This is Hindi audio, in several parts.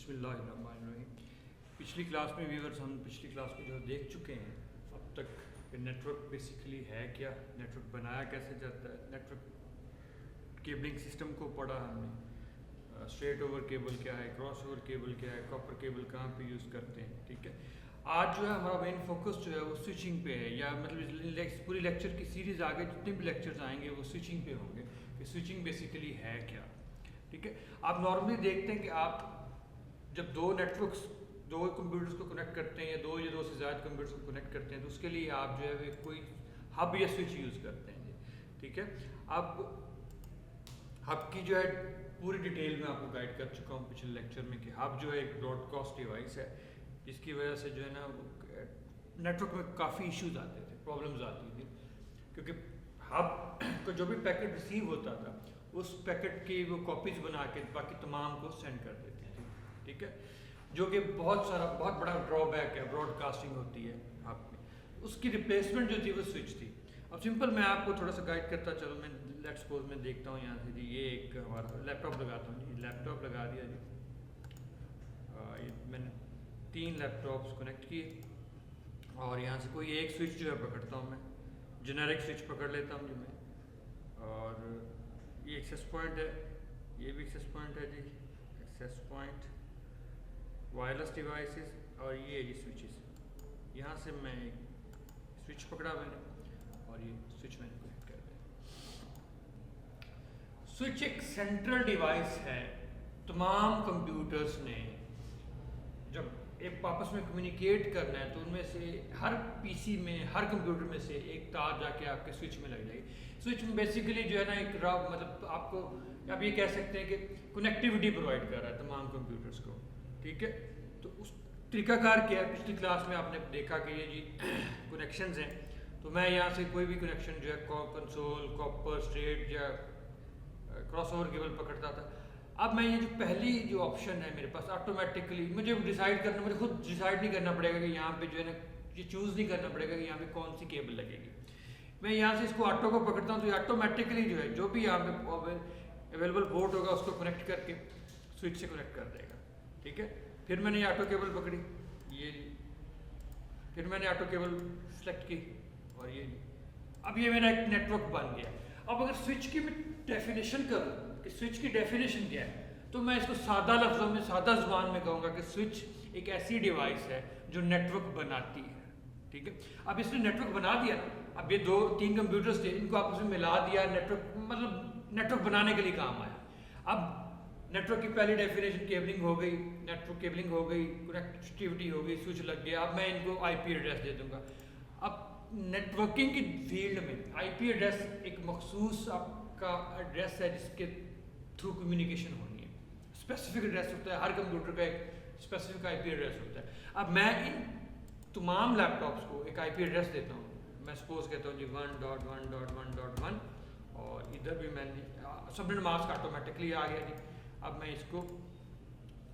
बिस्मिल्लाहिर्रहमानिर्रहीम। पिछली क्लास में व्यूअर्स हम पिछली क्लास में जो देख चुके हैं अब तक कि नेटवर्क बेसिकली है क्या, नेटवर्क बनाया कैसे जाता है, नेटवर्क केबलिंग सिस्टम को पढ़ा हमने, स्ट्रेट ओवर केबल क्या है, क्रॉस ओवर केबल क्या है, कॉपर केबल कहाँ पे यूज़ करते हैं। ठीक है, आज जो है हमारा मेन फोकस जो है वो स्विचिंग पे है, या मतलब पूरी लेक्चर की सीरीज़ आगे जितने भी लेक्चर्स आएंगे वो स्विचिंग पे होंगे कि स्विचिंग बेसिकली है क्या। ठीक है, आप नॉर्मली देखते हैं कि आप जब दो कंप्यूटर्स को कनेक्ट करते हैं या दो से ज़्यादा कंप्यूटर्स को कनेक्ट करते हैं तो उसके लिए आप जो है कोई हब या स्विच यूज़ करते हैं। ठीक है, अब हब की जो है पूरी डिटेल में आपको गाइड कर चुका हूँ पिछले लेक्चर में कि हब जो है एक ब्रॉडकास्ट डिवाइस है जिसकी वजह से जो है ना नेटवर्क में काफ़ी इश्यूज आते थे, प्रॉब्लम्स आती थी, क्योंकि हब को जो भी पैकेट रिसीव होता था उस पैकेट की वो कॉपीज बना के बाकी तमाम को सेंड कर देती थी। ठीक है, जो कि बहुत बड़ा ड्रॉबैक है ब्रॉडकास्टिंग होती है हब में। उसकी रिप्लेसमेंट जो थी वो स्विच थी। अब सिंपल मैं आपको थोड़ा सा गाइड करता चलो, मैं लेट्स सपोज मैं देखता हूँ यहाँ से जी, ये एक हमारा लैपटॉप लगाता हूँ जी, लैपटॉप लगा दिया जी। ये मैंने 3 लैपटॉप्स कनेक्ट किए और यहाँ से कोई एक स्विच जो है पकड़ता हूँ, मैं जेनेरिक स्विच पकड़ लेता हूँ जी मैं, और ये एक्सेस पॉइंट है, ये भी एक्सेस पॉइंट है जी, एक्सेस पॉइंट वायरलेस डिवाइसेस, और ये है जी स्विचेस। यहाँ से मैं स्विच पकड़ा मैंने और ये स्विच मैंने कनेक्ट कर दिया। स्विच एक सेंट्रल डिवाइस है। तमाम कंप्यूटर्स ने जब एक आपस में कम्युनिकेट करना है तो उनमें से हर पीसी में, हर कंप्यूटर में से एक तार जाके आपके स्विच में लग जाएगी। स्विच में बेसिकली जो है ना एक मतलब आपको आप ये कह सकते हैं कि कनेक्टिविटी प्रोवाइड कर रहा है तमाम कंप्यूटर्स को। ठीक है, तो उस तरीकाकार क्या है, पिछली क्लास में आपने देखा कि ये जी कनेक्शंस हैं, तो मैं यहाँ से कोई भी कनेक्शन जो है कंसोल, कॉपर, स्ट्रेट या क्रॉस ओवर केबल पकड़ता था। अब मैं ये जो पहली जो ऑप्शन है मेरे पास, ऑटोमेटिकली मुझे डिसाइड करना, मुझे खुद डिसाइड नहीं करना पड़ेगा कि यहाँ पे जो है ना ये चूज़ नहीं करना पड़ेगा कि यहाँ पे कौन सी केबल लगेगी। मैं यहाँ से इसको ऑटो को पकड़ता हूँ तो ये ऑटोमेटिकली जो है जो भी यहाँ पे अवेलेबल पोर्ट होगा उसको कनेक्ट करके स्विच से कनेक्ट कर देगा। ठीक है, फिर मैंने ये ऑटो केबल पकड़ी, ये फिर मैंने ऑटो केबल सेलेक्ट की और ये अब ये मेरा एक नेटवर्क बन गया। अब अगर स्विच की मैं डेफिनेशन करूँ कि स्विच की डेफिनेशन क्या है, तो मैं इसको सादा लफ्ज़ों में, सादा ज़ुबान में कहूँगा कि स्विच एक ऐसी डिवाइस है जो नेटवर्क बनाती है। ठीक है, अब इसने नेटवर्क बना दिया, अब ये 2-3 कंप्यूटर्स थे, इनको आपस में मिला दिया, नेटवर्क मतलब नेटवर्क बनाने के लिए काम आया। अब नेटवर्क की पहली डेफिनेशन केबलिंग हो गई, नेटवर्क केबलिंग हो गई, कनेक्टिविटी हो गई, स्विच लग गया। अब मैं इनको आईपी एड्रेस दे दूंगा। अब नेटवर्किंग की फील्ड में आईपी एड्रेस एक मखसूस आपका एड्रेस है जिसके थ्रू कम्युनिकेशन होनी है। स्पेसिफिक एड्रेस होता है, हर कंप्यूटर का एक स्पेसिफिक आईपी एड्रेस होता है। अब मैं इन तमाम लैपटॉप्स को एक आईपी एड्रेस देता हूँ। मैं सपोज कहता हूँ जी 1.1.1.1 और इधर भी मैंने सबनेट मास्क ऑटोमेटिकली आ गया जी। अब मैं इसको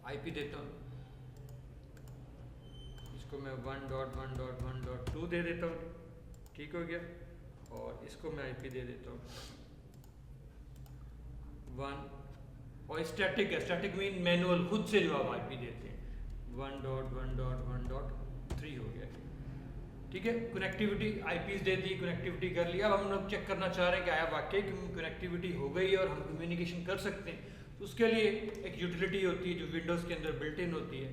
आईपी देता हूँ, इसको मैं 1.1.1.2 दे देता हूँ। ठीक हो गया, और इसको मैं आईपी दे देता हूँ 1, और स्टैटिक है, स्टैटिक मीन मैनुअल, खुद से जो आप आईपी देते हैं 1.1.1.3 हो गया। ठीक है, कनेक्टिविटी आईपीज दे दी, कनेक्टिविटी कर लिया। अब हम लोग चेक करना चाह रहे हैं कि आया वाकई कनेक्टिविटी हो गई है और हम कम्युनिकेशन कर सकते हैं। तो उसके लिए एक यूटिलिटी होती है जो विंडोज़ के अंदर बिल्ट इन होती है,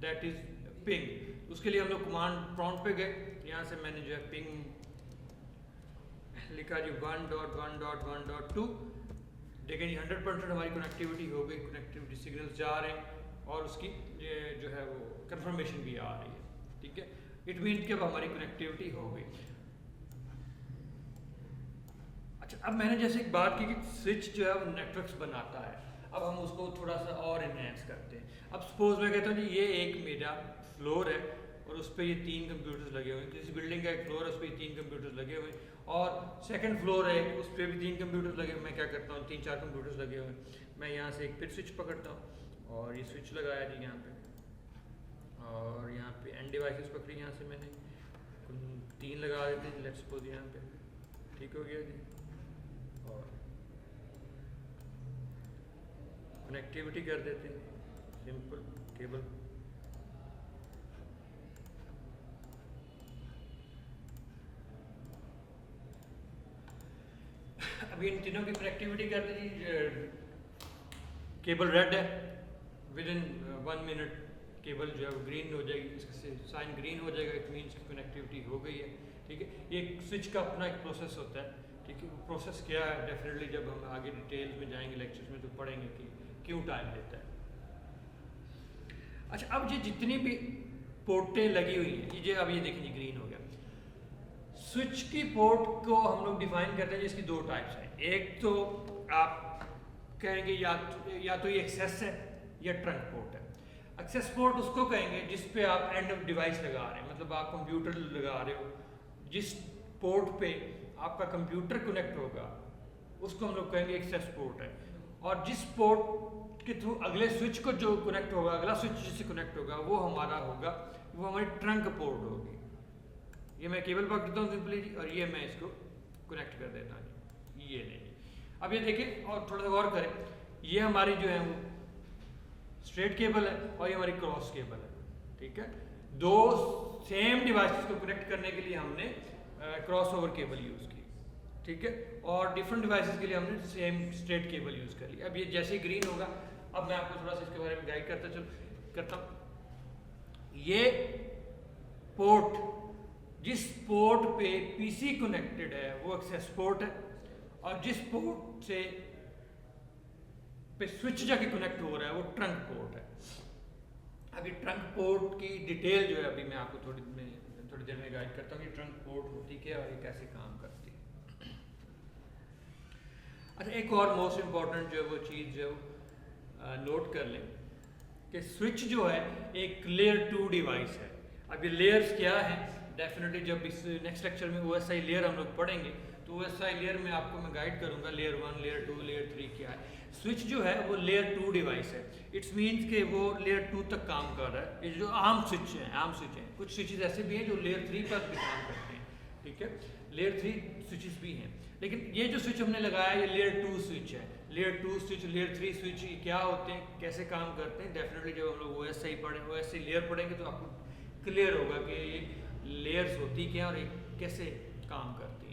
दैट इज़ पिंग। उसके लिए हम लोग कमांड प्रॉम्प्ट पे गए, यहाँ से मैंने जो है पिंग लिखा जी 1.1.1.2। देखें जी 100% हमारी कनेक्टिविटी हो गई, कनेक्टिविटी सिग्नल्स जा रहे हैं और उसकी जो है वो कंफर्मेशन भी आ रही है। ठीक है, इट मीन कि अब हमारी कनेक्टिविटी हो गई। अच्छा, अब मैंने जैसे एक बात की कि स्विच जो है वो नेटवर्क्स बनाता है, अब हम उसको थोड़ा सा और इनहेंस करते हैं। अब सपोज मैं कहता हूँ जी ये एक मेरा फ्लोर है और उस पर ये 3 कंप्यूटर्स लगे हुए हैं। जिस बिल्डिंग का एक फ्लोर है उस पर 3 कंप्यूटर्स लगे हुए हैं, और सेकंड फ्लोर है उस पर भी 3 कंप्यूटर्स लगे हुए। मैं क्या करता हूँ, 3-4 कंप्यूटर्स लगे हुए हैं, मैं यहाँ से एक फिर स्विच पकड़ता हूँ और ये स्विच लगाया जी यहाँ पे, और यहाँ पे एंड डिवाइसेस पकड़ी, यहाँ से मैंने 3 लगा देते हैं, लेट्स सपोज यहाँ पे। ठीक हो गया जी, और कनेक्टिविटी कर देते हैं सिंपल। केबल। अभी इन तीनों की कनेक्टिविटी कर दीजिए। केबल रेड है, विद इन 1 मिनट केबल जो है वो ग्रीन हो जाएगी, इससे साइन ग्रीन हो जाएगा, इट मीन्स की कनेक्टिविटी हो गई है। ठीक है, ये स्विच का अपना एक प्रोसेस होता है। ठीक है, वो प्रोसेस क्या है डेफिनेटली जब हम आगे डिटेल्स में जाएंगे लेक्चर्स में तो पढ़ेंगे कि क्यों टाइम लेता है। अच्छा, अब ये जितनी भी पोर्टें लगी हुई हैं, ये अब ये देखें जी ग्रीन हो गया। स्विच की पोर्ट को हम लोग डिफाइन करते हैं जिसकी 2 टाइप्स हैं। एक तो आप कहेंगे या तो ये एक्सेस है या ट्रंक पोर्ट है। एक्सेस पोर्ट उसको कहेंगे जिस पे आप एंड ऑफ डिवाइस लगा रहे हैं, मतलब आप कंप्यूटर लगा रहे हो, जिस पोर्ट पे आपका कंप्यूटर कनेक्ट होगा उसको हम लोग कहेंगे एक्सेस पोर्ट है। और जिस पोर्ट के थ्रू अगले स्विच को जो कनेक्ट होगा, अगला स्विच जिससे कनेक्ट होगा वो हमारा होगा, वो हमारी ट्रंक पोर्ट होगी। ये मैं केबल पकड़ देता हूँ सिंपली जी, और ये मैं इसको कनेक्ट कर देता हूँ जी, ये नहीं। अब ये देखिए और थोड़ा सा गौर करें, ये हमारी जो है वो स्ट्रेट केबल है और ये हमारी क्रॉस केबल है। ठीक है, 2 सेम डिवाइसेस को कनेक्ट करने के लिए हमने क्रॉस ओवर केबल यूज़ की। ठीक है, और डिफरेंट डिवाइसेस के लिए हमने सेम स्ट्रेट केबल यूज़ कर ली। अब ये जैसे ही ग्रीन होगा, अब मैं आपको थोड़ा सा इसके बारे में गाइड करता हूँ। ये पोर्ट, जिस पोर्ट पे पीसी कनेक्टेड है वो एक्सेस पोर्ट है, और जिस पोर्ट से पे स्विच जाके कनेक्ट हो रहा है वो ट्रंक पोर्ट है। अभी ट्रंक पोर्ट की डिटेल जो है अभी मैं आपको थोड़ी देर में गाइड करता हूँ कि ट्रंक पोर्ट होती क्या है और ये कैसे काम करती है। अच्छा, एक और मोस्ट इम्पॉर्टेंट जो है वो चीज़ जो नोट कर लें कि स्विच जो है एक लेयर 2 डिवाइस है। अब ये लेयर्स क्या है, डेफिनेटली जब इस नेक्स्ट लेक्चर में OSI लेयर हम लोग पढ़ेंगे तो OSI लेयर में आपको मैं गाइड करूंगा लेयर 1, लेयर 2, लेयर 3 क्या है। स्विच जो है वो लेयर 2 डिवाइस है। इट्स मीन्स कि वो लेयर 2 तक काम कर रहा है। ये जो आम स्विच हैं, कुछ स्विचेस ऐसे भी हैं जो लेयर 3 पर भी काम करते हैं। ठीक है, लेयर 3 स्विचेस भी हैं, लेकिन ये जो स्विच हमने लगाया ये लेयर 2 स्विच है। लेयर 2 स्विच, लेयर 3 स्विच क्या होते हैं, कैसे काम करते हैं, डेफिनेटली जब हम लोग OSI लेयर पढ़ेंगे तो आपको क्लियर होगा कि ये लेयर्स होती क्या और कैसे काम करती हैं।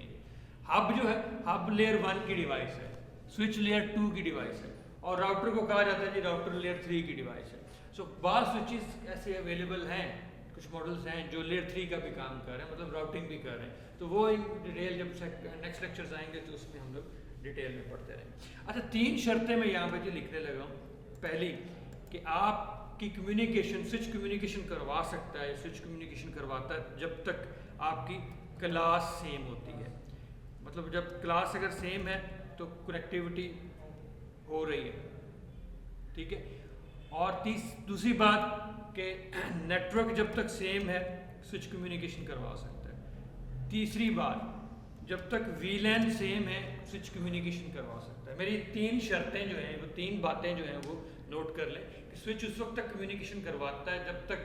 हब जो है, हब लेयर 1 की डिवाइस है, स्विच लेयर 2 की डिवाइस है, और राउटर को कहा जाता है जी राउटर लेयर 3 की डिवाइस है। सो बार स्विचेस ऐसे अवेलेबल हैं, कुछ मॉडल्स हैं जो लेयर 3 का भी काम कर रहे हैं, मतलब राउटिंग भी कर रहे हैं। तो वो इन डिटेल जब नेक्स्ट लेक्चर्स आएंगे तो उसमें हम लोग डिटेल में पढ़ते रहेंगे। अच्छा, 3 शर्तें मैं यहाँ पे जो लिखने लगा हूँ। पहली कि आपकी कम्युनिकेशन, स्विच कम्युनिकेशन करवा सकता है, स्विच कम्युनिकेशन करवाता है जब तक आपकी क्लास सेम होती है। मतलब जब क्लास अगर सेम है तो कनेक्टिविटी हो रही है। ठीक है, और दूसरी बात कि नेटवर्क जब तक सेम है स्विच कम्युनिकेशन करवा सकता है। तीसरी बात, जब तक VLAN सेम है स्विच कम्युनिकेशन करवा सकता है। मेरी 3 शर्तें जो हैं, वो 3 बातें जो हैं वो नोट कर लें कि स्विच उस वक्त तक कम्युनिकेशन करवाता है जब तक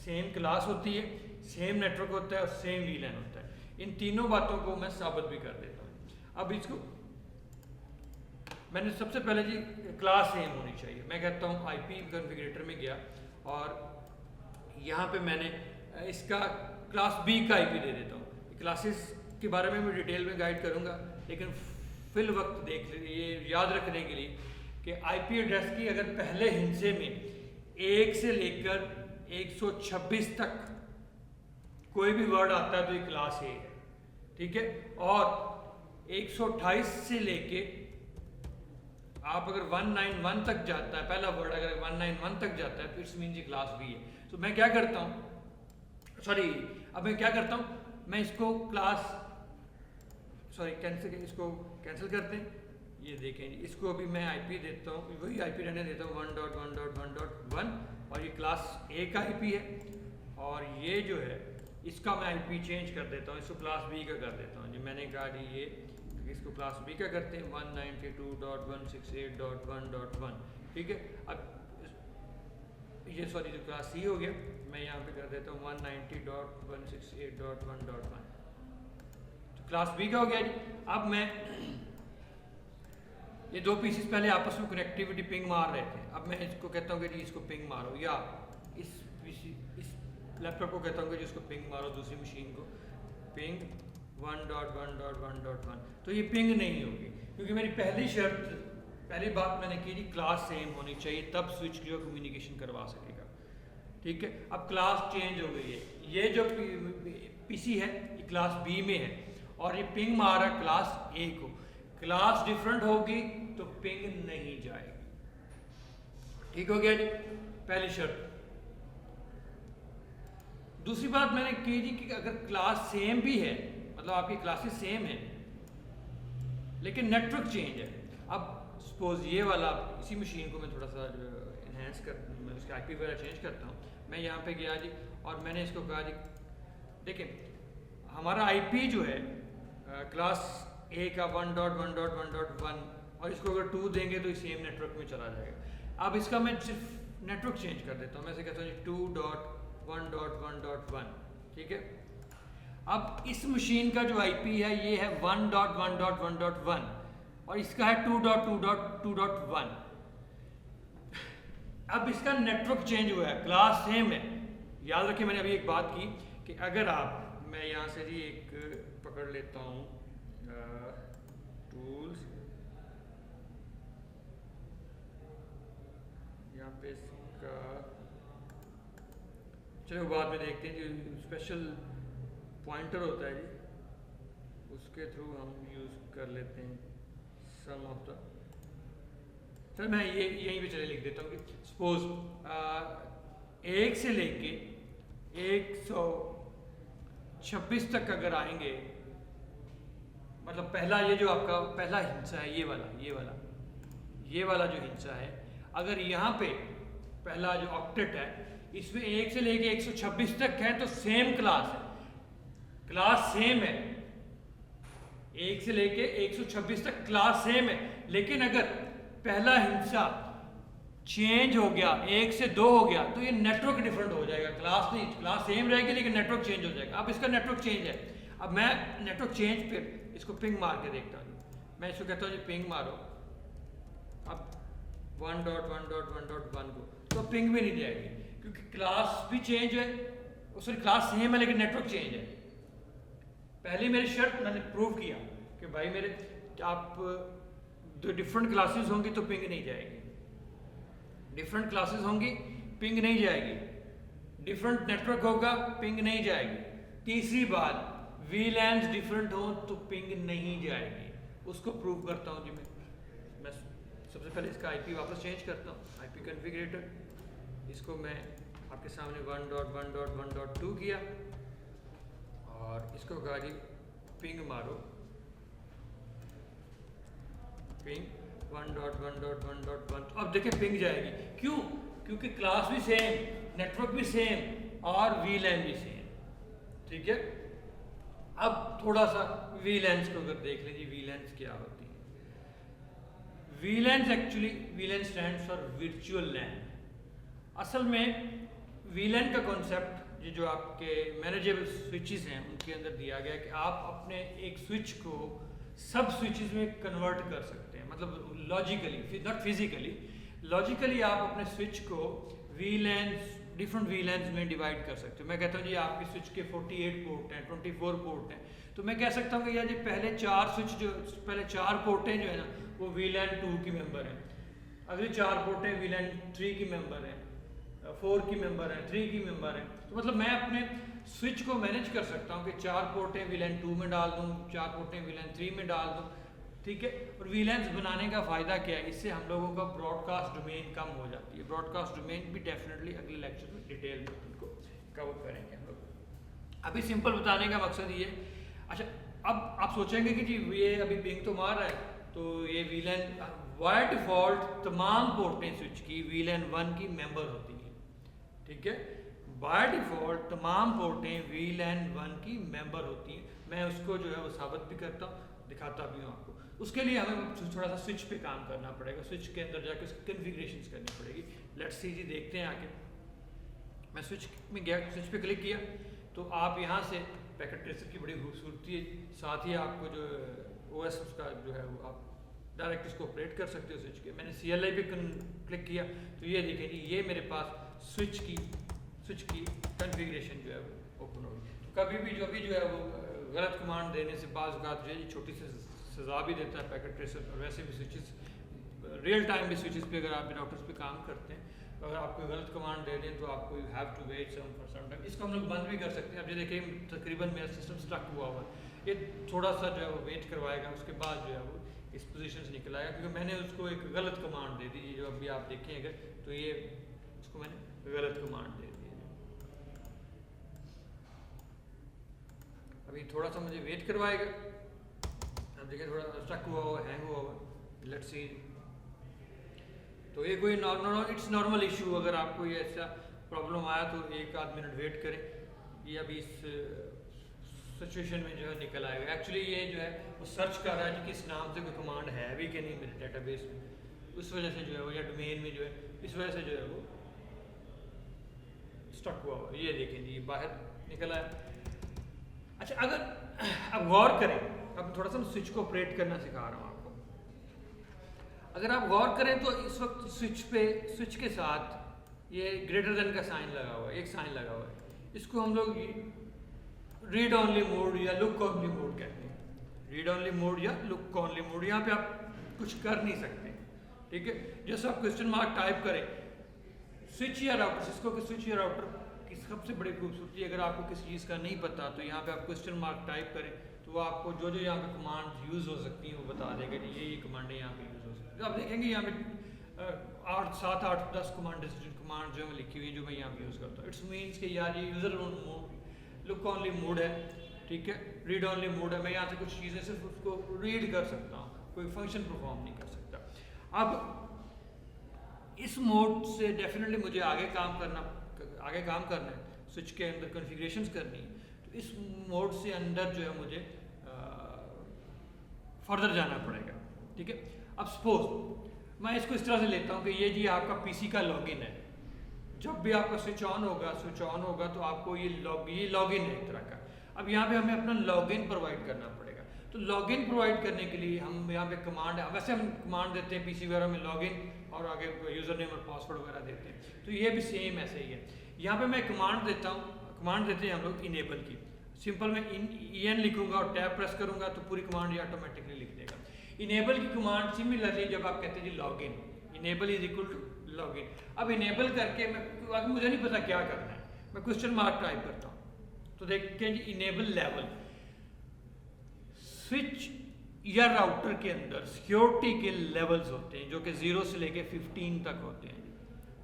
सेम क्लास होती है, सेम नेटवर्क होता है और सेम VLAN होता है। इन तीनों बातों को मैं साबित भी कर देता हूँ। अब इसको मैंने सबसे पहले जी क्लास सेम होनी चाहिए। मैं कहता हूँ IP कॉन्फ़िगरेटर में गया और यहाँ पे मैंने इसका क्लास B का IP दे देता हूँ। क्लासेस के बारे में मैं डिटेल में गाइड करूँगा, लेकिन फिल वक्त देख लीजिए, ये याद रखने के लिए कि IP एड्रेस की अगर पहले हिस्से में 1 से लेकर 126 तक कोई भी वर्ड आता है तो ये क्लास A है। ठीक है, और 128 से लेके आप अगर 191 तक जाता है, पहला वर्ड अगर 191 तक जाता है तो it's mean G class B है। तो मैं क्या करता हूँ, अब मैं क्या करता हूँ, मैं इसको इसको कैंसिल करते हैं। ये देखें, इसको अभी मैं IP देता हूँ, वही IP रहने देता हूँ 1.1.1.1, और ये क्लास A का IP है, और ये जो है इसका मैं IP चेंज कर देता हूँ, इसको क्लास B का कर देता हूँ। जी मैंने कहा जी ये इसको क्लास B का करते हैं 192.168.1.1। ठीक है, अब ये जो क्लास C हो गया, मैं यहाँ पे कर देता हूँ 190.168.1.1। तो क्लास B का हो गया जी। अब मैं ये 2 पीसेस पहले आपस में कनेक्टिविटी पिंग मार रहे थे, अब मैं इसको कहता हूँ कि जी इसको पिंग मारो, या इस लैपटॉप को कहता हूँ कि जिसको पिंग मारो दूसरी मशीन को, पिंग 1.1.1.1, तो ये पिंग नहीं होगी क्योंकि मेरी पहली बात मैंने की थी क्लास सेम होनी चाहिए, तब स्विच जो कम्युनिकेशन करवा सकेगा। ठीक है, अब क्लास चेंज हो गई है, ये जो पीसी है ये क्लास बी में है और ये पिंग मारा क्लास ए को। क्लास डिफरेंट होगी तो पिंग नहीं जाएगी। ठीक हो गया जी, पहली शर्त। दूसरी बात मैंने की थी कि अगर क्लास सेम भी है, मतलब आपकी क्लासेस सेम है लेकिन नेटवर्क चेंज है। अब सपोज ये वाला इसी मशीन को मैं थोड़ा सा इन्हेंस मैं उसका आईपी वगैरह चेंज करता हूँ। मैं यहाँ पे गया जी और मैंने इसको कहा जी देखिए हमारा आईपी जो है क्लास ए का 1.1.1.1 और इसको अगर 2 देंगे तो सेम नेटवर्क में चला जाएगा। अब इसका मैं सिर्फ नेटवर्क चेंज कर देता हूँ, मैं से कहता हूँ जी 2.1.1.1। ठीक है, अब इस मशीन का जो आईपी है ये है 1.1.1.1 और इसका है 2.2.2.1। अब इसका नेटवर्क चेंज हुआ है, क्लास सेम है। याद रखिए मैंने अभी एक बात की कि अगर आप, मैं यहाँ से जी एक पकड़ लेता हूँ टूल्स, यहाँ पे इसका चलो बाद में देखते हैं, जो स्पेशल पॉइंटर होता है जी उसके थ्रू हम यूज़ कर लेते हैं सम ऑफ द। चल मैं ये यहीं पे चले लिख देता हूँ कि सपोज 1 से लेके 126 तक अगर आएंगे, मतलब पहला ये जो आपका पहला हिस्सा है ये वाला जो हिस्सा है, अगर यहाँ पे पहला जो ऑक्टेट है इसमें 1 से लेके 126 तक है तो सेम क्लास है, क्लास सेम है। 1 से लेके 126 तक क्लास सेम है, लेकिन अगर पहला हिस्सा चेंज हो गया 1 से 2 हो गया तो ये नेटवर्क डिफरेंट हो जाएगा, क्लास नहीं, क्लास सेम रहेगी लेकिन नेटवर्क चेंज हो जाएगा। अब इसका नेटवर्क चेंज है, अब मैं नेटवर्क चेंज पे इसको पिंग मार के देखता हूँ। मैं इसको कहता हूँ जी पिंग मारो अब 1.1.1.1 को, तो पिंग भी नहीं जाएगी क्योंकि क्लास भी चेंज है, सॉरी क्लास सेम है लेकिन नेटवर्क चेंज है। पहली मेरी शर्त मैंने प्रूव किया कि भाई मेरे आप जो डिफरेंट क्लासेस होंगी तो पिंग नहीं जाएगी, डिफरेंट क्लासेस होंगी पिंग नहीं जाएगी, डिफरेंट नेटवर्क होगा पिंग नहीं जाएगी। तीसरी बात वीलैन्स डिफरेंट हो तो पिंग नहीं जाएगी। उसको प्रूव करता हूँ जी मैं सबसे पहले इसका आईपी वापस चेंज करता हूँ, आईपी कॉन्फ़िगरेटर, इसको मैं आपके सामने 1.1.1.2 किया और इसको कहा जी पिंग मारो, पिंग 1.1.1.1। तो अब देखिए पिंग जाएगी, क्यों? क्योंकि क्लास भी सेम, नेटवर्क भी सेम और वीलैन भी सेम। ठीक है, अब थोड़ा सा वीलैन्स को अगर देख लीजिए, वीलैन्स क्या होती है। VLANs actually VLAN stands for virtual LAN. असल में वीलैन का कॉन्सेप्ट ये जो आपके मैनेजेबल स्विचेस हैं उनके अंदर दिया गया है कि आप अपने एक स्विच को सब स्विचेस में कन्वर्ट कर सकते हैं, मतलब लॉजिकली, नॉट फिजिकली, लॉजिकली आप अपने स्विच को वीलैन्स, डिफरेंट वीलैन्स में डिवाइड कर सकते हो। मैं कहता हूँ जी आपके स्विच के 48 पोर्ट हैं, 24 पोर्ट हैं, तो मैं कह सकता हूँ कि यार जी पहले 4 पोर्टें जो है ना वो वीलैन 2 की मेंबर हैं, अगली 4 पोर्टें वीलैन 3 की मेंबर हैं, 4 की मेंबर हैं, 3 की मेंबर हैं। तो मतलब मैं अपने स्विच को मैनेज कर सकता हूँ कि 4 पोर्टें वीलैन 2 में डाल दूँ, 4 पोर्टें वीलैन 3 में डाल दूँ। ठीक है, और वीलैन्स बनाने का फ़ायदा क्या है, इससे हम लोगों का ब्रॉडकास्ट डोमेन कम हो जाती है। ब्रॉडकास्ट डोमेन भी डेफिनेटली अगले लेक्चर में डिटेल में उनको कवर करेंगे हम लोग। अभी सिंपल बताने का मकसद ये। अच्छा, अब आप सोचेंगे कि जी ये अभी पिंग तो मार रहा है तो ये वीलैन बाय डिफ़ॉल्ट तमाम पोर्टें स्विच की वीलैन 1 की मेंबर होती हैं। ठीक है, बाय डिफ़ॉल्ट तमाम पोर्टें वीलैन 1 की मेंबर होती हैं। मैं उसको जो है वो साबित भी करता हूँ, दिखाता भी हूँ आपको। उसके लिए हमें थोड़ा सा स्विच पे काम करना पड़ेगा, स्विच के अंदर जाकर उसकी कन्फिग्रेशंस करनी पड़ेगी। लेट्स सी जी, देखते हैं आके। मैं स्विच में गया, स्विच पे क्लिक किया तो आप यहाँ से पैकेट ट्रेसर की बड़ी खूबसूरती है, साथ ही आपको जो OS उसका जो है वो आप डायरेक्ट इसको ऑपरेट कर सकते हो स्विच के। मैंने CLI पे क्लिक किया तो ये देखिए जी, ये मेरे पास स्विच की स्विच की कॉन्फ़िगरेशन जो है वो ओपन होगी। तो कभी भी जो है वो गलत कमांड देने से बाज़ औक़ात जो है छोटी सी सज़ा भी देता है पैकेट ट्रेसर। और वैसे भी स्विचेस रियल टाइम भी स्विचेस पे अगर आप राउटर्स पे काम करते हैं तो अगर आपको गलत कमांड दे दें तो आपको you have to wait for some time. इसको हम लोग बंद भी कर सकते हैं। अब ये देखिए तकरीबन मेरा सिस्टम स्टक हुआ हुआ है, ये थोड़ा सा जो है वो वेट करवाएगा, उसके बाद जो है वो इस पोजीशन से निकल आएगा क्योंकि मैंने उसको एक गलत कमांड दे दी। जो अभी आप देखें अगर तो ये उसको मैंने गलत कमांड दे दी। अभी थोड़ा सा मुझे वेट करवाएगा। अब देखिए थोड़ा स्टक हुआ हुआ, हैंग हुआ हुआ, लेट्स सी। तो ये कोई इट्स नॉर्मल इशू। अगर आपको ये ऐसा प्रॉब्लम आया तो 1-8 मिनट वेट करें, ये अभी इस सिचुएशन में जो है निकल आएगा। एक्चुअली ये जो है वो सर्च कर रहा है कि किस नाम से कोई कमांड है भी कि नहीं मेरे डेटाबेस में, उस वजह से जो है वो या डोमेन में जो है इस वजह से जो है वो स्टक हुआ हुआ। ये देखें जी बाहर निकल आया। अच्छा, अगर अब गौर करें, अब थोड़ा सा स्विच को ऑपरेट करना सिखा रहा हूँ आपको। अगर आप गौर करें तो इस वक्त स्विच के साथ ये ग्रेटर देन का साइन लगा हुआ है, एक साइन लगा हुआ है। इसको हम लोग रीड ऑनली मोड या लुक ऑनली मोड कहते हैं। रीड ऑनली मोड या लुक ऑनली मोड, यहाँ पे आप कुछ कर नहीं सकते, ठीक है। जैसे आप क्वेश्चन मार्क टाइप करें स्विच या राउटर, इसको कि स्विच या राउटर की सबसे बड़ी खूबसूरती, अगर आपको किसी चीज़ का नहीं पता तो यहाँ पे आप क्वेश्चन मार्क टाइप करें तो आपको जो यहाँ पे कमांड यूज़ हो सकती हैं वो बता देगा कि ये कमांडें यहाँ पे यूज़ हो सकती है। आप देखेंगे यहाँ पे 7, 8, 10 कमांड जो है लिखी हुई है जो मैं यहाँ पे यूज़ करता हूँ। इट्स मीन्स कि यार ये user mode look only mode है, ठीक है, रीड ऑनली मोड है। मैं यहाँ से कुछ चीज़ें सिर्फ उसको रीड कर सकता हूँ, कोई फंक्शन परफॉर्म नहीं कर सकता। अब इस मोड से डेफिनेटली मुझे आगे काम करना है, स्विच के अंदर कॉन्फ़िगरेशंस करनी है। तो इस मोड से अंदर जो है मुझे फर्दर जाना पड़ेगा, ठीक है। अब सपोज मैं इसको इस तरह से लेता हूँ कि ये जी आपका पीसी का लॉगिन है। जब भी आपका स्विच ऑन होगा तो आपको ये लॉगिन है एक तरह का। अब यहाँ पे हमें अपना लॉगिन प्रोवाइड करना पड़ेगा। तो लॉगिन प्रोवाइड करने के लिए हम यहाँ पे कमांड है, वैसे हम कमांड देते हैं पीसी वगैरह में लॉगिन और आगे यूज़र नेम और पासवर्ड वगैरह देते हैं। तो ये भी सेम ऐसे ही है। यहाँ पे मैं कमांड देते हैं हम लोग इनेबल की। सिंपल मैं en लिखूंगा और टैब प्रेस करूंगा तो पूरी कमांड ये ऑटोमेटिकली लिख देगा। इनेबल की कमांड सिमिलरली जब आप कहते हैं जी login, enable is equal to login. अब इनेबल करके मैं मुझे नहीं पता क्या करना है, मैं क्वेश्चन मार्क टाइप करता हूँ तो देखते हैं जी इनेबल लेवल। स्विच या राउटर के अंदर सिक्योरिटी के लेवल्स होते हैं जो कि 0 से लेके 15 तक होते हैं,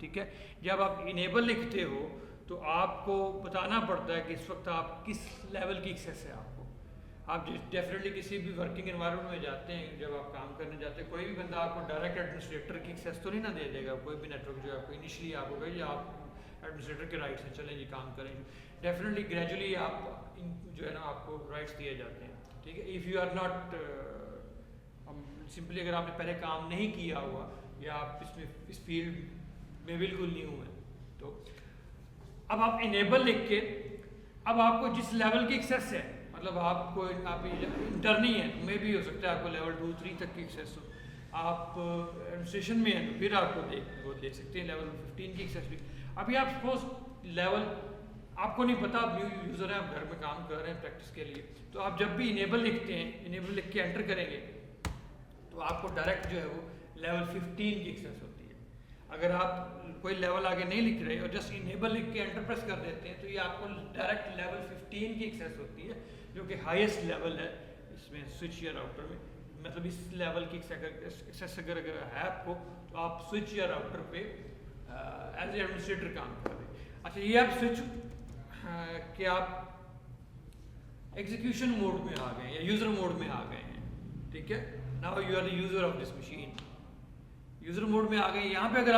ठीक है। जब आप इनेबल लिखते हो तो आपको बताना पड़ता है कि इस वक्त आप किस लेवल की एक्सेस है आपको। आप डेफिनेटली किसी भी वर्किंग एनवायरनमेंट में जाते हैं, जब आप काम करने जाते हैं, कोई भी बंदा आपको डायरेक्ट एडमिनिस्ट्रेटर की एक्सेस तो नहीं ना दे देगा। कोई भी नेटवर्क जो आपको इनिशियली आपको कहे आप एडमिनिस्ट्रेटर के राइट से चलें जी काम करें। डेफिनेटली ग्रेजुअली आप जो है ना आपको राइट्स दिए जाते हैं, ठीक है। If you are not simply अगर आपने पहले काम नहीं किया हुआ या आप इसमें इस फील्ड में बिल्कुल न्यू है तो अब आप इनेबल लिख के अब आपको जिस लेवल की एक्सेस है, मतलब आप इंटर नहीं है तो मे भी हो सकता है आपको लेवल 2, 3 तक की एक्सेस हो। आप एडमिनिस्ट्रेशन में हैं तो फिर आपको वो देख सकते हैं लेवल 15 की एक्सेस भी। अभी आप सपोज लेवल आपको नहीं पता, आप न्यू यूज़र हैं, आप घर में काम कर रहे हैं प्रैक्टिस के लिए, तो आप जब भी इनेबल लिखते हैं, इनेबल लिख के एंटर करेंगे तो आपको डायरेक्ट जो है वो लेवल 15 की एक्सेस होती है। अगर आप कोई लेवल आगे नहीं लिख रहे और जस्ट इनेबल लिख के एंटर प्रेस कर देते हैं तो ये आपको डायरेक्ट लेवल 15 की एक्सेस होती है जो कि हाईएस्ट लेवल है इसमें स्विच या राउटर में। मतलब इस लेवल की एक्सेस अगर है आपको तो आप स्विच या राउटर पे एज ए एडमिनिस्ट्रेटर काम कर रहे हैं। अच्छा, ये आप स्विच कि आप एग्जीक्यूशन मोड में आ गए या यूज़र मोड में आ गए हैं, ठीक है। Now you are the user of this machine, user mode में आ गए। यहाँ पे अगर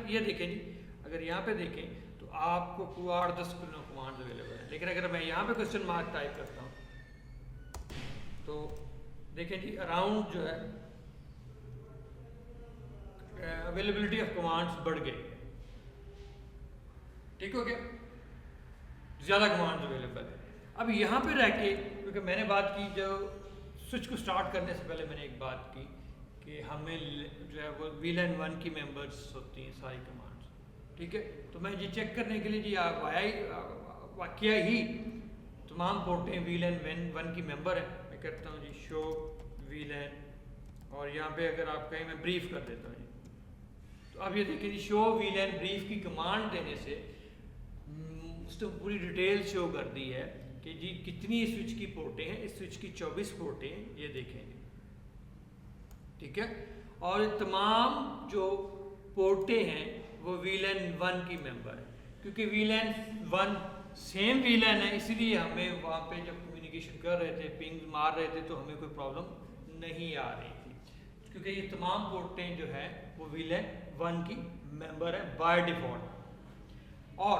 ये देखें जी, अगर यहाँ पे देखें तो आपको 8-10 कमांड अवेलेबल है। लेकिन अगर मैं यहाँ पे क्वेश्चन मार्क टाइप करता हूँ तो देखें जी अराउंड जो है अवेलेबिलिटी ऑफ कमांड्स बढ़ गई, ठीक हो गया, ज़्यादा कमांड्स अवेलेबल है। अब यहाँ पे रह के क्योंकि मैंने बात की जो स्विच को स्टार्ट करने से पहले मैंने एक बात की कि हमें जो है वो VLAN 1 की मेंबर्स होती हैं सारी कमांड्स, ठीक है। तो मैं ये चेक करने के लिए जी वाकया ही तमाम पोर्टें VLAN 1 की मेंबर है। मैं करता हूँ जी शो VLAN, और यहाँ पे अगर आप कहें मैं ब्रीफ कर देता हूँ जी। तो अब ये देखिए जी शो VLAN ब्रीफ की कमांड देने से उसने पूरी डिटेल शो कर दी है कि जी कितनी स्विच की पोर्टें हैं। इस स्विच की 24 पोर्टें हैं, ये देखेंगे, ठीक है। और तमाम जो पोर्टें हैं वो VLAN 1 की मेंबर है, क्योंकि VLAN 1 सेम VLAN है, इसलिए हमें वहाँ पे जब कम्युनिकेशन कर रहे थे, पिंग मार रहे थे, तो हमें कोई प्रॉब्लम नहीं आ रही थी, क्योंकि ये तमाम पोर्टें जो है वो VLAN 1 की मेंबर है बाय डिफॉल्ट। और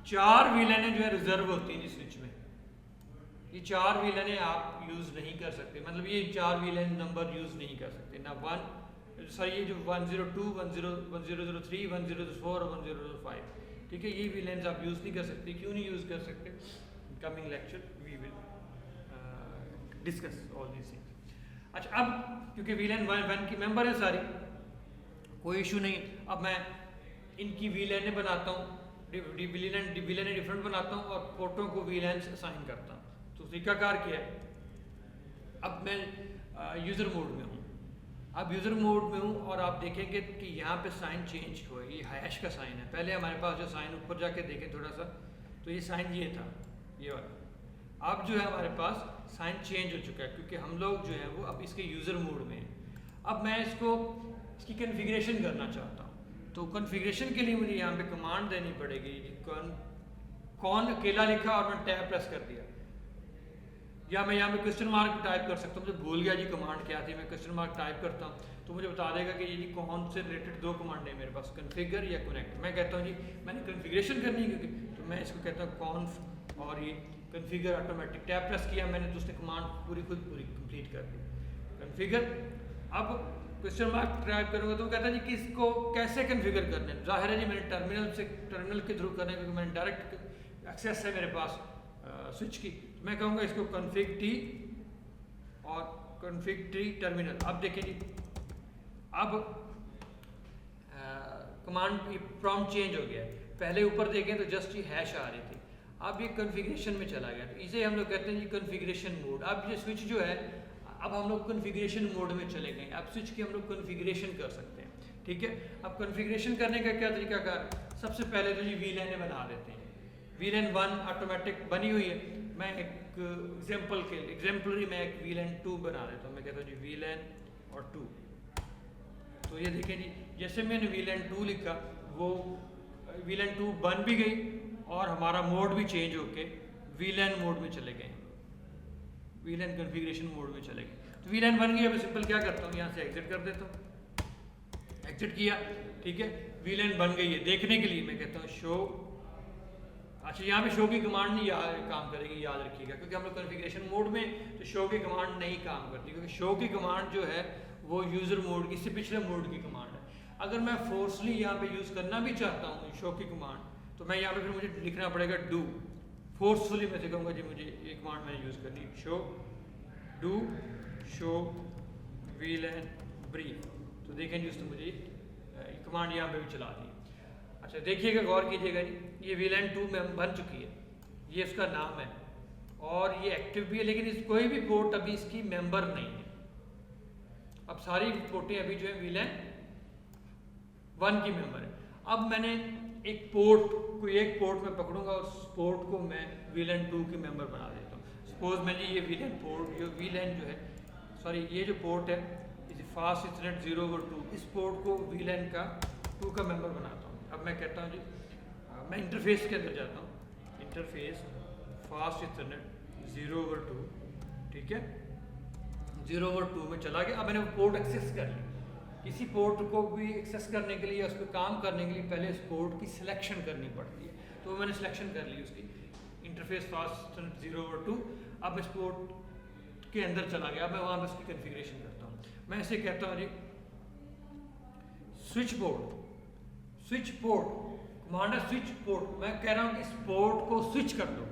4 VLAN जो है रिजर्व होती हैं स्विच में। ये 4 VLAN आप यूज़ नहीं कर सकते, मतलब ये 4 VLAN नंबर यूज़ नहीं कर सकते ना। ये जो 102, 1003, 1004 और 1005, ठीक है, ये VLANs आप यूज़ नहीं कर सकते। क्यों नहीं यूज़ कर सकते? Coming lecture we will discuss all these things. अच्छा, अब क्योंकि VLAN 1 की मेंबर है सारी, कोई इशू नहीं। अब मैं इनकी VLAN बनाता हूँ, VLAN डिफरेंट बनाता हूँ और पोर्टों को VLANs असाइन करता हूँ। तो तरीकाकार क्या है? अब मैं यूज़र मोड में हूँ, अब यूज़र मोड में हूँ और आप देखेंगे कि यहाँ पे साइन चेंज हुआ है। ये हैश का साइन है। पहले हमारे पास जो साइन, ऊपर जाके देखें थोड़ा सा, तो ये साइन ये था, ये वाला। अब जो है हमारे पास साइन चेंज हो चुका है, क्योंकि हम लोग जो है वो अब इसके यूज़र मोड में हैं। अब मैं इसकी कन्फिग्रेशन करना चाहता हूँ, तो कन्फिग्रेशन के लिए मुझे यहाँ पे कमांड देनी पड़ेगी। कौन अकेला लिखा और मैं टैब प्रेस कर दिया, या मैं यहाँ पे क्वेश्चन मार्क टाइप कर सकता हूँ। मुझे भूल गया जी कमांड क्या थी, मैं क्वेश्चन मार्क टाइप करता हूँ तो मुझे बता देगा कि ये जी कौन से रिलेटेड 2 कमांड है मेरे पास, कन्फिगर या कनेक्ट। मैं कहता हूँ जी मैंने कन्फिग्रेशन करनी है, क्योंकि तो मैं इसको कहता हूँ कॉन्फ, और ये कन्फिगर ऑटोमेटिक टैब प्रेस किया मैंने, तो उसने कमांड पूरी कंप्लीट कर दी, कन्फिगर। अब क्वेश्चन मार्क टाइप करूँगा तो कहता है जी कि इसको कैसे कन्फिगर करना है। जाहिर है जी मैंने टर्मिनल के थ्रू करना है, क्योंकि मैंने डायरेक्ट एक्सेस है मेरे पास स्विच की। मैं कहूँगा इसको config t और config t टर्मिनल। अब देखिए जी, अब कमांड प्रॉम्प्ट चेंज हो गया है। पहले ऊपर देखें तो जस्ट ये हैश आ रही थी, अब ये कॉन्फ़िगरेशन में चला गया। तो इसे हम लोग कहते हैं जी कॉन्फ़िगरेशन मोड। अब ये स्विच जो है, अब हम लोग कॉन्फ़िगरेशन मोड में चले गए। अब स्विच की हम लोग कॉन्फ़िगरेशन कर सकते हैं, ठीक है। अब कॉन्फ़िगरेशन करने का क्या तरीका कार? सबसे पहले तो जी VLAN बना देते हैं। VLAN 1 ऑटोमेटिक बनी हुई है। मैं एक एग्जाम्पलरी मैं एक VLAN 2 बना देता हूँ। मैं कहता हूँ जी VLAN और 2। तो ये देखें जी, जैसे मैंने VLAN 2 लिखा, वो VLAN 2 बन भी गई और हमारा मोड भी चेंज होके VLAN मोड में चले गए, VLAN कॉन्फ़िगरेशन मोड में चले गए। तो VLAN बन गया। मैं सिंपल क्या करता हूँ, यहाँ से एग्जिट कर देता हूँ, एग्जिट किया, ठीक है। VLAN बन गई है। देखने के लिए मैं कहता हूँ शो। अच्छा, यहाँ पे शो की कमांड नहीं काम करेगी, याद रखिएगा, क्योंकि हम लोग कॉन्फ़िगरेशन मोड में, तो शो की कमांड नहीं काम करती, क्योंकि शो की कमांड जो है वो यूज़र मोड की, इससे पिछले मोड की कमांड है। अगर मैं फोर्सली यहाँ पे यूज़ करना भी चाहता हूँ शो की कमांड, तो मैं यहाँ पे फिर मुझे लिखना पड़ेगा डू। फोर्सफुली मैं कहूँगा जी मुझे ये कमांड मैंने यूज़ करनी, show do show VLAN brief. तो देखें जी उसने मुझे कमांड यहाँ पे भी चला दी। अच्छा देखिएगा, गौर कीजिएगा जी, ये VLAN 2 में बन चुकी है, ये उसका नाम है और ये एक्टिव भी है, लेकिन कोई भी पोर्ट अभी इसकी मेंबर नहीं है। अब सारी पोर्टें अभी जो है VLAN 1 की मेंबर है। अब मैंने एक पोर्ट में पकड़ूंगा और उस पोर्ट को मैं VLAN 2 की मेंबर बना देता हूँ। सपोज मैंने ये VLAN पोर्ट, जो VLAN जो है, सॉरी ये जो पोर्ट है फास्ट इथरनेट 0/2, इस पोर्ट को VLAN का 2 का मेंबर बनाता हूँ। अब मैं कहता हूँ जी, मैं इंटरफेस के अंदर जाता हूँ, इंटरफेस फास्ट इथरनेट 0/2, ठीक है, 0/2 में चला गया। अब मैंने वो पोर्ट एक्सेस कर लिया। किसी पोर्ट को भी एक्सेस करने के लिए, उस पर काम करने के लिए पहले इस पोर्ट की सिलेक्शन करनी पड़ती है, तो मैंने सिलेक्शन कर ली उसकी, इंटरफेस फास्ट 0/2। अब इस पोर्ट के अंदर चला गया, अब मैं वहाँ पर उसकी कन्फिग्रेशन करता हूँ। मैं इसे कहता हूँ जी switch port command switch port. मैं कह रहा हूँ कि इस पोर्ट को स्विच कर दो,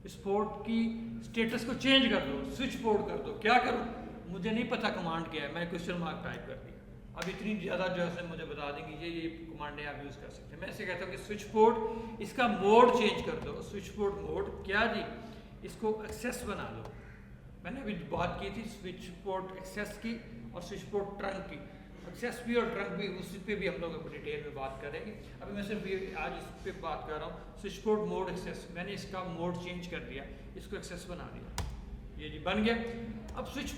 इस पोर्ट की स्टेटस को चेंज कर दो, स्विच पोर्ट कर दो। क्या करूँ मुझे नहीं पता, कमांड क्या है, मैंने क्वेश्चन मार्क टाइप कर दिया। अब इतनी ज़्यादा जो है मुझे बता देंगे ये कमांडें आप यूज़ कर सकते हैं। मैं ऐसे कहता हूँ कि स्विच पोर्ट इसका मोड चेंज कर दो। स्विच पोर्ट मोड क्या जी, इसको एक्सेस बना लो। मैंने अभी बात की थी स्विच पोर्ट एक्सेस की और स्विच पोर्ट ट्रंक की। एक्सेस भी और ट्रंक भी, उस पे भी हम लोग डिटेल में बात करेंगे। अभी मैं सिर्फ ये आज इस पे बात कर रहा हूँ स्विच पोर्ट मोड एक्सेस। मैंने इसका मोड चेंज कर दिया, इसको एक्सेस बना दिया, ये जी बन गया। अब स्विच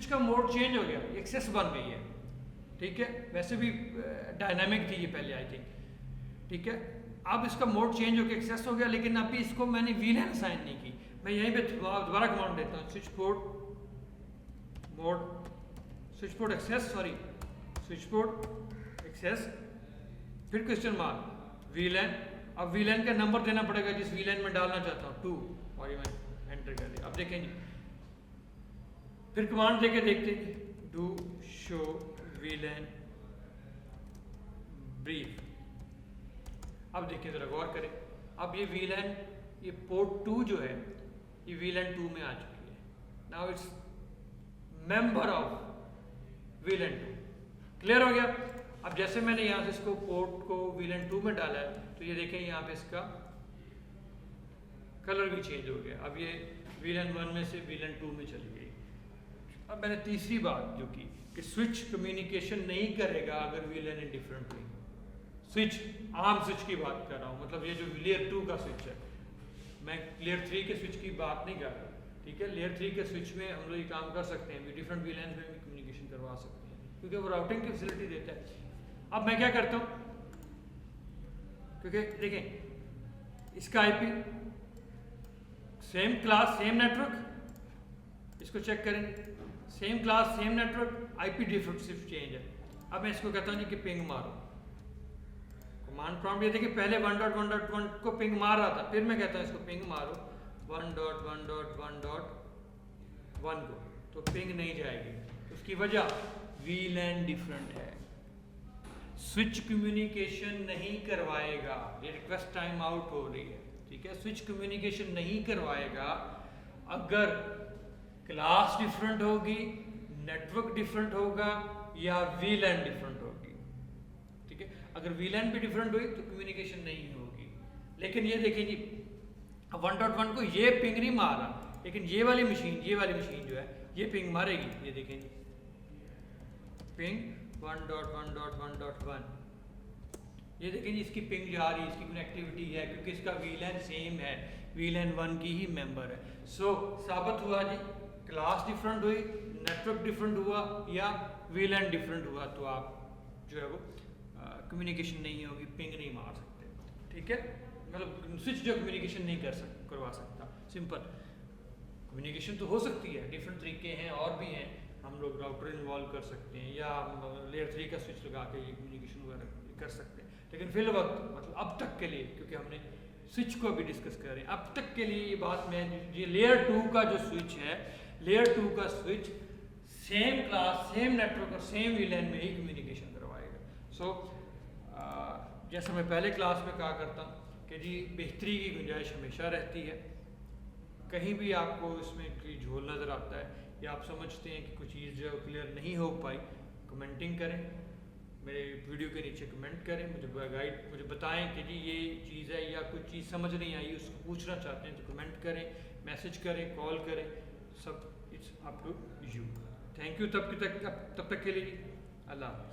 का मोड चेंज हो गया, एक्सेस बन गई है, ठीक है। वैसे भी डायनामिक थी ये पहले आई थिंक, ठीक है। अब इसका मोड चेंज होकर एक्सेस हो गया, लेकिन अभी इसको मैंने वीलन असाइन नहीं की। मैं यहीं पे दोबारा कमांड देता हूँ, switch port mode, switch port access, sorry switch port access, फिर क्वेश्चन मार्क वीलन। अब वीलन का नंबर देना पड़ेगा जिस वीलन में डालना चाहता हूँ 2, और ये मैं एंटर कर दिया। अब देखें जी, फिर कमांड देके देखते हैं, डू शो वीलन ब्रीफ। अब देखिए जरा गौर करें, अब ये वीलन, ये पोर्ट 2 जो है ये वीलन 2 में आ चुकी है। Now its member of VLAN 2। Clear हो गया। अब जैसे मैंने यहाँ से इसको पोर्ट को वीलन 2 में डाला है, तो ये देखें यहाँ पे इसका कलर भी चेंज हो गया। अब ये वीलन 1 में से वीलन 2 में चली गई। अब मैंने तीसरी बात जो की कि स्विच कम्युनिकेशन नहीं करेगा अगर VLAN in different way. Switch, आम स्विच की बात कर रहा हूँ, मतलब ये जो लेयर 2 का स्विच है, मैं लेयर 3 के स्विच की बात नहीं कर रहा, ठीक है। लेयर 3 के स्विच में हम लोग ये काम कर सकते हैं, डिफरेंट वीलैंस में भी कम्युनिकेशन करवा सकते हैं, क्योंकि वो राउटिंग की फैसिलिटी देता है। अब मैं क्या करता हूँ, क्योंकि देखें इसका IP same class same network, इसको चेक करेंगे, same class same network, IP different सिर्फ चेंज है। अब मैं इसको कहता हूँ जी कि पिंग मारो। कमांड प्रॉम्प्ट ये देखिए पहले 1.1.1 को पिंग मार रहा था, फिर मैं कहता हूँ इसको पिंग मारो 1.1.1.1 को, तो पिंग नहीं जाएगी। उसकी वजह वीलैन डिफरेंट है, स्विच कम्युनिकेशन नहीं करवाएगा। ये रिक्वेस्ट टाइम आउट हो रही है, ठीक है। स्विच कम्युनिकेशन नहीं करवाएगा अगर क्लास डिफरेंट होगी, नेटवर्क डिफरेंट होगा या वीलैन डिफरेंट होगी, ठीक है। अगर वीलैन भी डिफरेंट हुई तो कम्युनिकेशन नहीं होगी। लेकिन ये देखिए जी 1.1 को ये पिंग नहीं मार रहा, लेकिन ये वाली मशीन जो है ये पिंग मारेगी। ये देखें जी पिंग 1.1.1.1, ये देखें जी इसकी पिंग जा रही है, इसकी कनेक्टिविटी है, क्योंकि इसका वीलैन सेम है, वीलैन 1 की ही मेंबर है। सो साबित हुआ जी क्लास डिफरेंट हुई, नेटवर्क डिफरेंट हुआ या वीलैन डिफरेंट हुआ, तो आप जो है वो कम्युनिकेशन नहीं होगी, पिंग नहीं मार सकते, ठीक है। मतलब स्विच जो कम्युनिकेशन नहीं करवा सकता। सिंपल कम्युनिकेशन तो हो सकती है, डिफरेंट तरीके हैं और भी हैं, हम लोग राउटर इन्वॉल्व कर सकते हैं या लेयर 3 का स्विच लगा के ये कम्युनिकेशन वगैरह कर सकते हैं। लेकिन फिल वक्त मतलब अब तक के लिए, क्योंकि हमने स्विच को भी डिस्कस कर रहे हैं, अब तक के लिए ये बात मैं, ये लेयर 2 का जो स्विच है, लेयर 2 का switch same class same network और सेम वीलैन में ही कम्युनिकेशन करवाएगा। सो जैसा मैं पहले क्लास में कहा करता हूँ कि जी बेहतरी की गुंजाइश हमेशा रहती है। कहीं भी आपको इसमें कोई झोल नज़र आता है या आप समझते हैं कि कुछ चीज़ जो है क्लियर नहीं हो पाई, कमेंटिंग करें, मेरे वीडियो के नीचे कमेंट करें, मुझे बताएं कि जी ये चीज़ है या कुछ चीज़ समझ नहीं आई, उसको पूछना चाहते हैं तो कमेंट करें, मैसेज करें, कॉल करें, सब it's up to you. Thank you तब तक के लिए। अल्लाह हाफ़िज़।